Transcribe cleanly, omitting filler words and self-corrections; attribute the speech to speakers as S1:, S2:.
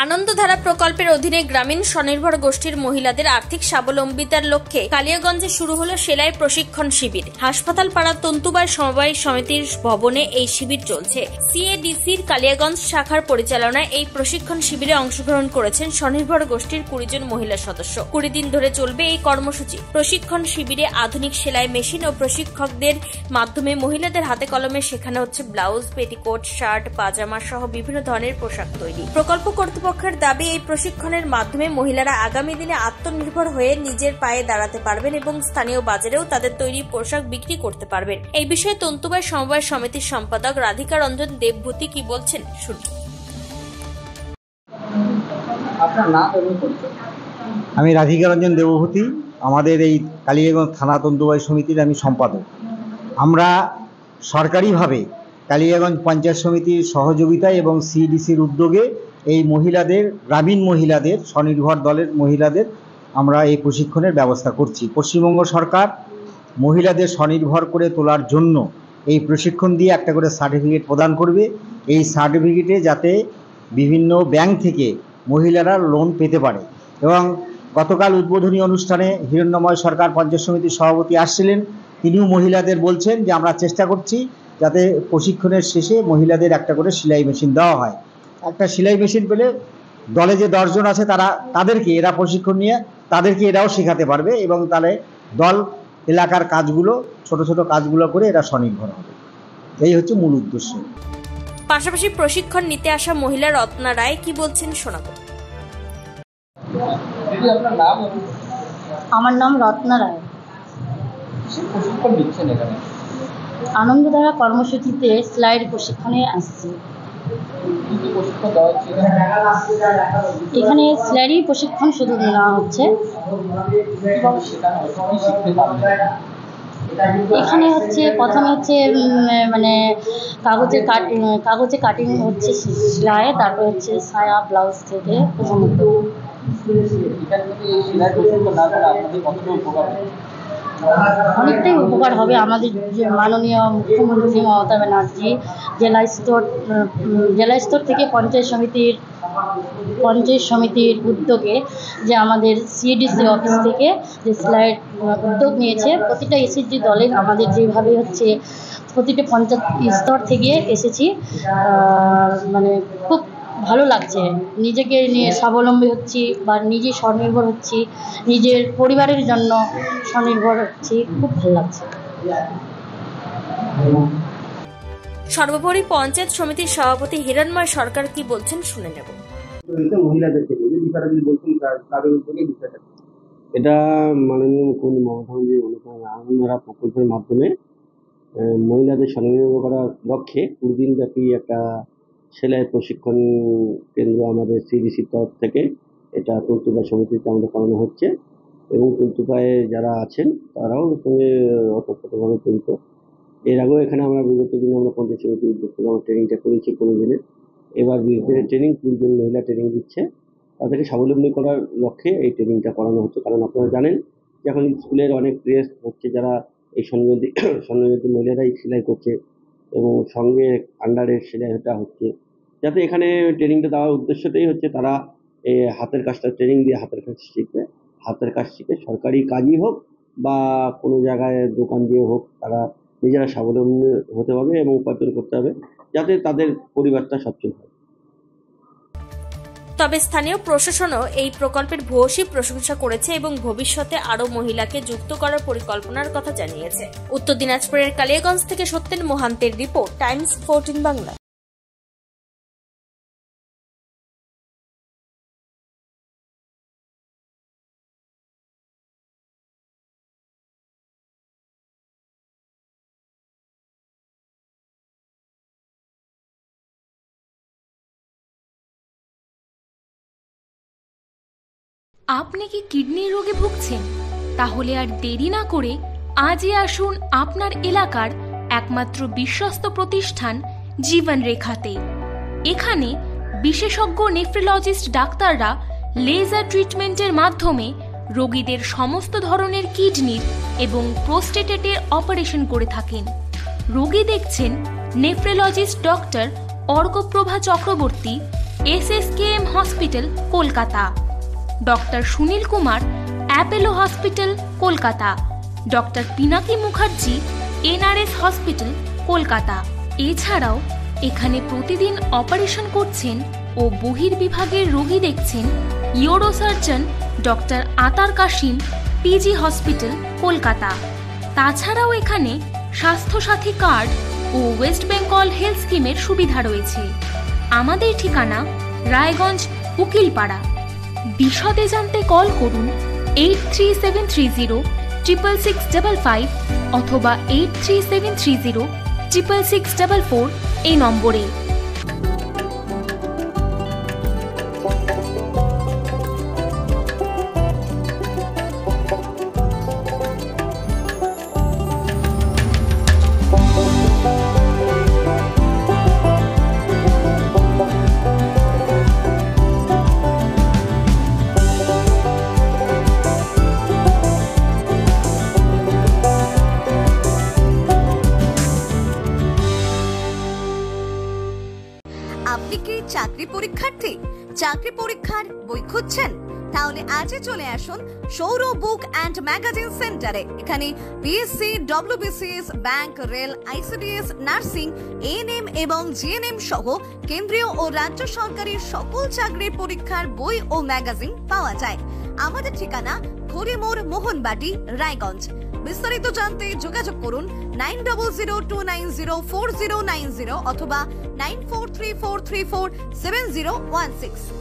S1: আনন্দধারা প্রকল্পের অধীনে গ্রামীণ স্বনির্ভর গোষ্ঠীর মহিলাদের আর্থিক স্বাবলম্বিতার লক্ষ্যে কালিয়াগঞ্জে শুরু হলো সেলাই প্রশিক্ষণ শিবির। হাসপাতাল পাড়া তন্তুবায় সমবায় সমিতির ভবনে এই শিবির চলছে। সিএডিসির কালিয়াগঞ্জ শাখার পরিচালনায় এই প্রশিক্ষণ শিবিরে অংশগ্রহণ করেছেন স্বনির্ভর গোষ্ঠীর 20 জন মহিলা সদস্য। 20 দিন ধরে চলবে এই কর্মসূচি। প্রশিক্ষণ শিবিরে আধুনিক সেলাই মেশিন ও প্রশিক্ষকদের মাধ্যমে মহিলাদের হাতে কলমে শেখানো হচ্ছে ব্লাউজ, পেটিকোট, শার্ট, পাজামা সহ বিভিন্ন ধরনের পোশাক তৈরি। প্রকল্প কর্তৃপক্ষের দাবি, এই প্রশিক্ষণের মাধ্যমে মহিলারা আগামী দিনে আত্মনির্ভর হয়ে নিজের পায়ে দাঁড়াতে পারবেন এবং স্থানীয় বাজারেও তাদের তৈরি পোশাক বিক্রি করতে পারবেন। এই বিষয়ে তন্তুবায় সমবায় সমিতির সম্পাদক রাধিকা রঞ্জন দেবভূতি কি বলছেন শুনুন।
S2: আপনার নাম এবং পরিচয়?
S3: আমি রাধিকা রঞ্জন দেবভূতি, আমাদের এই কালিয়াগঞ্জ থানা তন্তুবায় সমিতির আমি সম্পাদক। আমরা সরকারিভাবে কালিয়াগঞ্জ পঞ্চায়েত সমিতির সহযোগিতায় এবং সিডিসির উদ্যোগে এই মহিলাদের, গ্রামীণ মহিলাদের, স্বনির্ভর দলের মহিলাদের আমরা এই প্রশিক্ষণের ব্যবস্থা করছি। পশ্চিমবঙ্গ সরকার মহিলাদের স্বনির্ভর করে তোলার জন্য এই প্রশিক্ষণ দিয়ে একটা করে সার্টিফিকেট প্রদান করবে। এই সার্টিফিকেটে যাতে বিভিন্ন ব্যাংক থেকে মহিলারা লোন পেতে পারে। এবং গতকাল উদ্বোধনী অনুষ্ঠানে হিরণ্যময় সরকার পঞ্চায়েত সমিতির সভাপতি আসছিলেন, তিনিও মহিলাদের বলছেন যে আমরা চেষ্টা করছি যাতে প্রশিক্ষণের শেষে মহিলাদের একটা করে সেলাই মেশিন দেওয়া হয়। একটা সেলাই মেশিন পেলে দলে যে 10 জন আছে তাদেরকে এরা প্রশিক্ষণ নিয়ে তাদেরকে এরাও শেখাতে পারবে এবং তাহলে দল এলাকার কাজগুলো, ছোট ছোট কাজগুলো করে এরা স্বনির্ভর হবে। এই হচ্ছে মূল উদ্দেশ্য।
S1: পাশাপাশি প্রশিক্ষণ নিতে আসা মহিলা রত্না রায় কি বলছেন শোনাবো।
S4: আমার নাম রত্না রায়।
S2: প্রশিক্ষণ দিচ্ছেন এখানে?
S4: আনন্দধারা কর্মসূচিতে সেলাইয়ের প্রশিক্ষণে আসছি। এখানে সেলাইয়ের প্রশিক্ষণ শুধু নেওয়া হচ্ছে। এখানে হচ্ছে প্রথমে হচ্ছে মানে কাগজে কাটিং হচ্ছে সেলাই, তারপর হচ্ছে সায়া ব্লাউজ থেকে প্রথমত। অনেকটাই উপকার হবে আমাদের যে মাননীয় মুখ্যমন্ত্রী মমতা ব্যানার্জি জেলা স্তর থেকে পঞ্চায়েত সমিতির উদ্যোগে যে আমাদের সিডিসি অফিস থেকে যে সেলাইয়ের উদ্যোগ নিয়েছে, প্রতিটা এসএসজি দলের আমাদের যেভাবে হচ্ছে প্রতিটা পঞ্চায়েত স্তর থেকে এসেছি, মানে খুব ভালো লাগছে। নিজেকে নিয়ে স্বাবলম্বী হচ্ছি বা নিজে স্বনির্ভর হচ্ছি, নিজের পরিবারের জন্য স্বনির্ভর হচ্ছি, খুব ভালো লাগছে।
S1: সর্বোপরি পঞ্চায়েত সমিতির সভাপতি হিরণ্ময় সরকার কি বলছেন শুনে নেব।
S5: এটা মাননীয় মুখ্যমন্ত্রী মমতা ব্যানার্জি আনন্দধারা প্রকল্পের মাধ্যমে মহিলাদের স্বনির্ভর করার লক্ষ্যে 20 দিন ব্যাপী একটা সেলাই প্রশিক্ষণ কেন্দ্র আমাদের সিডিসির তরফ থেকে এটা তন্তুবায় সমিতিতে আমাদের করানো হচ্ছে এবং তন্তুবায়ে যারা আছেন তারাও সঙ্গে ওতপ্রোতভাবে জড়িত। এর আগেও এখানে আমরা বিগত দিনে আমরা পঞ্চায়েত সমিতির উদ্যোগ থেকে আমরা ট্রেনিংটা করেছি 15 দিনের। এবার 20 দিনের ট্রেনিং, 20 জন মহিলা ট্রেনিং দিচ্ছে। তাদেরকে স্বাবলম্বী করার লক্ষ্যে এই ট্রেনিংটা করানো হচ্ছে। কারণ আপনারা জানেন যে এখন স্কুলের অনেক ড্রেস হচ্ছে, যারা এই স্বনির্ভর মহিলারাই সেলাই করছে এবং সঙ্গে আন্ডারের সেলাইটা হচ্ছে। যাতে এখানে ট্রেনিংটা দেওয়ার উদ্দেশ্যটাই হচ্ছে তারা হাতের কাজটা ট্রেনিং দিয়ে হাতের কাজ শিখবে। হাতের কাজ শিখে সরকারি কাজই হোক বা কোনো জায়গায় দোকান দিয়ে হোক, তারা নিজেরা স্বাবলম্বী হতে হবে এবং উপার্জন করতে হবে, যাতে তাদের পরিবারটা সচ্ছল হয়।
S1: তবে স্থানীয় প্রশাসনও এই প্রকল্পের ভূয়সী প্রশংসা করেছে এবং ভবিষ্যতে আরও মহিলাকে যুক্ত করার পরিকল্পনার কথা জানিয়েছে। উত্তর দিনাজপুরের কালিয়াগঞ্জ থেকে সত্যেন মোহান্তের রিপোর্ট, টাইমস 14 বাংলা।
S6: আপনি কি কিডনি রোগে ভুগছেন? তাহলে আর দেরি না করে আজই আসুন আপনার এলাকার একমাত্র বিশ্বস্ত প্রতিষ্ঠান জীবন রেখাতে। এখানে বিশেষজ্ঞ নেফ্রোলজিস্ট ডাক্তাররা লেজার ট্রিটমেন্টের মাধ্যমে রোগীদের সমস্ত ধরনের কিডনির এবং প্রোস্টেটের অপারেশন করে থাকেন। রোগী দেখছেন nephrologist doctor Arkaprava Chakraborty, SSKM hospital Kolkata, doctor Sunil Kumar Apollo hospital Kolkata, doctor Pinaki Mukherjee NRS hospital Kolkata. এছাড়াও এখানে প্রতিদিন অপারেশন করছেন ও বহির্বিভাগের রোগী দেখছেন ইউরোসার্জন ডক্টর আতার কাশিম PG হসপিটাল কলকাতা। তাছাড়াও এখানে স্বাস্থ্যসাথী কার্ড ও ওয়েস্ট বেঙ্গল হেলথ স্কিমের সুবিধা রয়েছে। আমাদের ঠিকানা রায়গঞ্জ উকিলপাড়া। বিশদে জানতে কল করুন 8373066655 অথবা 8373066644 এই নম্বরে।
S7: আপনি কি চাকরি পরীক্ষার্থী? চাকরি পরীক্ষার বই খুঁজছেন? তাহলে আজই চলে আসুন সৌর বুক অ্যান্ড ম্যাগাজিন সেন্টারে। এখানে BSc, WBCS, bank, rail, ICDS, nursing, ANM এবং GNM সহ কেন্দ্রীয় ও রাজ্য সরকারের সকল চাকরির পরীক্ষার বই ও ম্যাগাজিন পাওয়া যায়। আমাদের ঠিকানা ঘড়িমোড়, মোহনবাটি, রায়গঞ্জ। বিস্তারিত জানতে যোগাযোগ করুন 9002904090 অথবা 9434347016।